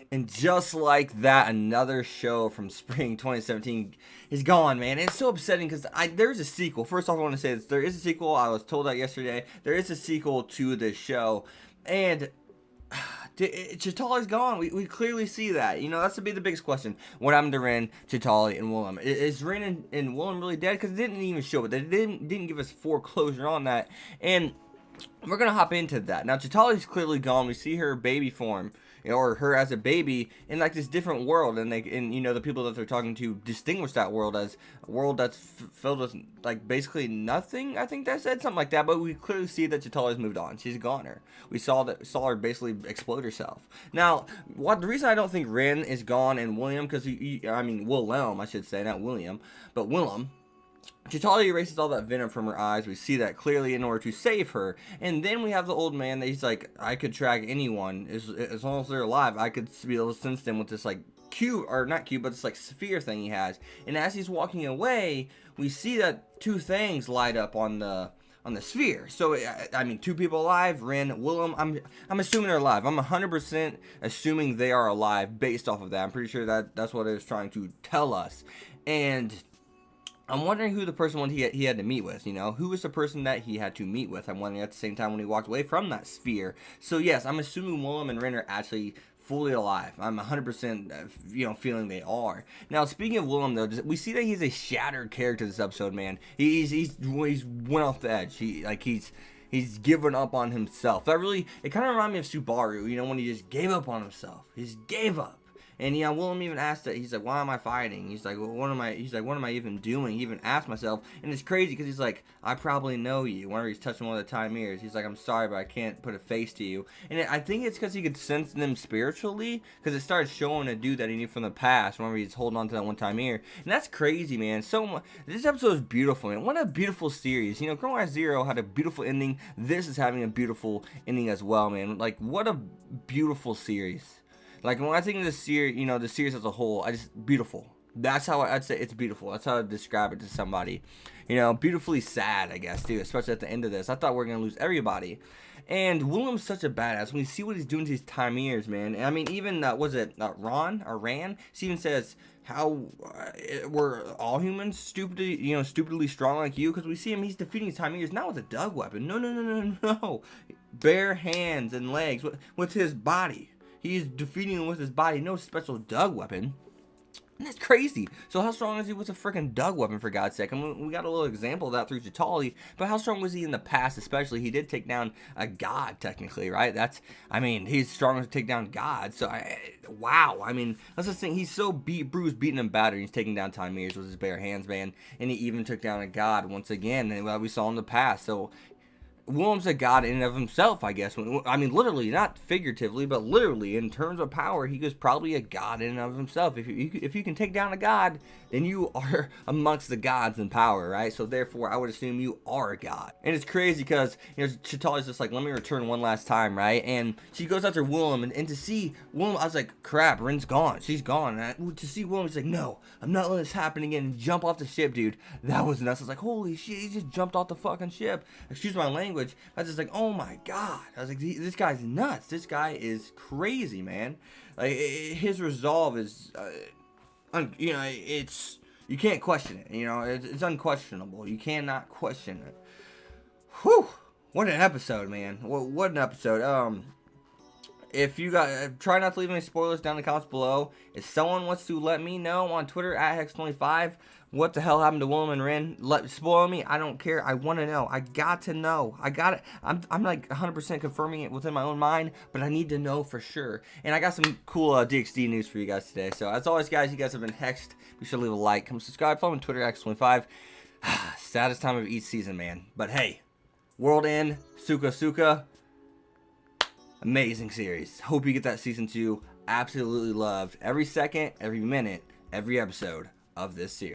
And just like that, another show from spring 2017 is gone, man. And it's so upsetting because there's a sequel. First off, I want to say this. There is a sequel. I was told that yesterday. There is a sequel to this show. And Chitali's gone. We clearly see that. You know, that's to be the biggest question. What happened to Ren, Chitali, and Willem? Is Ren and Willem really dead? Because it didn't even show it. They didn't give us foreclosure on that. And we're going to hop into that. Now, Chitali's clearly gone. We see her baby form, or her as a baby in like this different world, and you know, the people that they're talking to distinguish that world as a world that's filled with like basically nothing. I think they said something like that, but we clearly see that Chitali's moved on. She's a goner. We saw her basically explode herself. Now, the reason I don't think Ren is gone and William, because Willem, I should say, not William, but Willem. Chitali erases all that venom from her eyes. We see that clearly in order to save her. And then we have the old man that he's like, I could track anyone as long as they're alive. I could be able to sense them with this like cube, or not cube, but this like sphere thing he has. And as he's walking away, we see that two things light up on the sphere. So I mean, two people alive, Ren, Willem. I'm assuming they're alive. I'm 100% assuming they are alive based off of that. I'm pretty sure that's what it was trying to tell us. And I'm wondering who the person he had to meet with, you know? Who was the person that he had to meet with? I'm wondering at the same time when he walked away from that sphere. So yes, I'm assuming Willem and Ren are actually fully alive. I'm 100% feeling they are. Now, speaking of Willem though, we see that he's a shattered character this episode, man. He's went off the edge. He's given up on himself. It kind of reminded me of Subaru, you know, when he just gave up on himself. He just gave up. And Willem even asked that. He's like, why am I fighting? He's like, well, what am I even doing? He even asked myself. And it's crazy because he's like, I probably know you. Whenever he's touching one of the time ears, he's like, I'm sorry, but I can't put a face to you. And I think it's because he could sense them spiritually, because it started showing a dude that he knew from the past whenever he's holding on to that one time ear. And that's crazy, man. This episode is beautiful, man. What a beautiful series. You know, Chrome Wise Zero had a beautiful ending. This is having a beautiful ending as well, man. Like, what a beautiful series. Like, when I think of the series, you know, the series as a whole, beautiful. That's how I'd say it's beautiful. That's how I'd describe it to somebody. You know, beautifully sad, I guess, too, especially at the end of this. I thought we were going to lose everybody. And Willem's such a badass. When you see what he's doing to his time ears, man. And I mean, even, Ran? She even says, how we're all humans stupidly strong like you? Because we see him, he's defeating his time ears, not with a dug weapon. No. Bare hands and legs with his body. He's defeating him with his body, no special dug weapon. And that's crazy. So how strong is he with a freaking dug weapon, for God's sake? I mean, we got a little example of that through Chitali, but how strong was he in the past, especially? He did take down a god, technically, right? He's strong to take down gods. So, wow. I mean, that's the thing. He's so bruised, beaten, and battered. He's taking down time ears with his bare hands, man. And he even took down a god once again, and we saw in the past. So Willem's a god in and of himself, I guess. I mean, literally, not figuratively, but literally, in terms of power, he was probably a god in and of himself. If you can take down a god, then you are amongst the gods in power, right? So therefore, I would assume you are a god. And it's crazy because, you know, Chitali's just like, let me return one last time, right? And she goes after Willem, and to see Willem, I was like, crap, Ren's gone. She's gone. And to see Willem, he's like, no, I'm not letting this happen again. And jump off the ship, dude. That was nuts. I was like, holy shit, he just jumped off the fucking ship. Excuse my language. I was just like, oh my god. I was like, this guy's nuts. This guy is crazy, man. Like, his resolve is, you can't question it. You know, it's unquestionable. You cannot question it. Whew. What an episode, man. What an episode. If you guys try not to leave any spoilers down in the comments below. If someone wants to let me know on Twitter at Hex25 what the hell happened to Willem and Ren, spoil me. I don't care. I want to know. I got to know. I got it. I'm like 100% confirming it within my own mind, but I need to know for sure. And I got some cool DXD news for you guys today. So as always, guys, you guys have been hexed. Be sure to leave a like, come subscribe, follow me on Twitter at Hex25. Saddest time of each season, man. But hey, WorldEnd, Suka. Amazing series. Hope you get that season 2. Absolutely loved every second, every minute, every episode of this series.